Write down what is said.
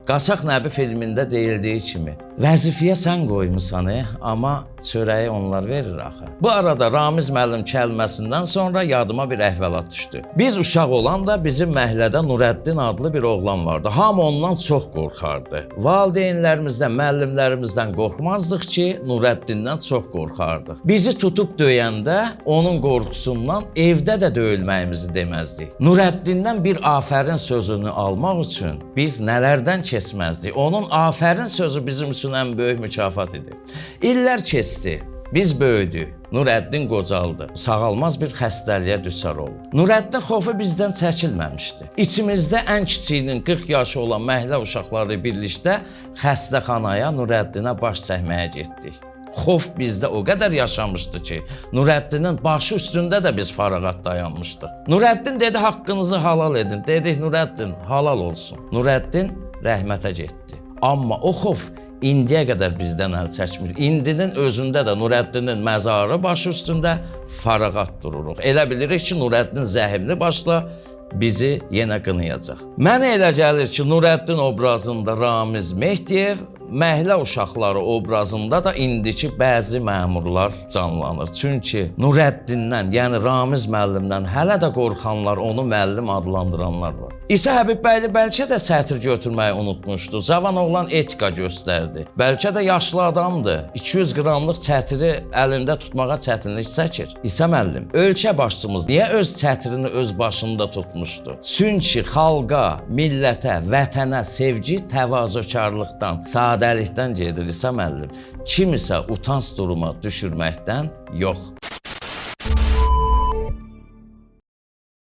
Qaçaq Nəbi filmində deyildiyi kimi, vəzifəyə sən qoymusan, amma çörəyi onlar verir axı. Bu arada Ramiz müəllim kəlməsindən sonra yadıma bir əhvalat düşdü. Biz uşaq olanda bizim məhəllədə Nurəddin adlı bir oğlan vardı. Hamı ondan çox qorxardı. Valideynlərimizdən, müəllimlərimizdən qorxmazdıq ki, Nurəddindən çox qorxardıq. Bizi tutub döyəndə onun qorxusundan evdə də döyülməyimizi deməzdik. Nurəddindən bir afərin sözünü almaq üçün biz nələrdən keçməzdik. Onun afərin sözü bizim üçün ən böyük mükafat idi. İllər keçdi. Biz böyüdük. Nurəddin qocaldı. Sağalmaz bir xəstəliyə düçar oldu. Nurəddin xofu bizdən çəkilməmişdi. İçimizdə ən kiçiyinin 40 yaşı olan məhəllə uşaqları birlikdə xəstəxanaya Nurəddinə baş çəkməyə getdik. Xof bizdə o qədər yaşamışdı ki, Nurəddinin başı üstündə də biz fərağat dayanmışdıq. Nurəddin dedi, haqqınızı halal edin. Dedik, Nurəddin, halal olsun. Nurəddin rəhmətə getdi. Amma o xof indiyə qədər bizdən əl çəkmir. İndinin özündə də Nurəddinin məzarı başı üstündə fərağat dururuq. Elə bilirik ki, Nurəddin zəhimli başla bizi yenə qınayacaq. Mənə elə gəlir ki, Nurəddin obrazında Ramiz Mehdiyev, məhəllə uşaqları obrazında da indiki bəzi məmurlar canlanır. Çünki Nurəddindən, yəni Ramiz müəllimdən hələ də qorxanlar, onu müəllim adlandıranlar var. İsa Həbibbəyli bəlkə də çətir götürməyi unutmuşdu. Cavan oğlan etika göstərdi. Bəlkə də yaşlı adamdır. 200 qramlıq çətiri əlində tutmağa çətinlik çəkir. İsa müəllim, ölkə başçımız niyə öz çətirini öz başında tutmuşdu? Çünki xalqa, millətə, vətənə sevgi təvazökarlıqdan, sadəlikdən gedir İsa müəllim. Kimisə utanc duruma düşürməkdən yox.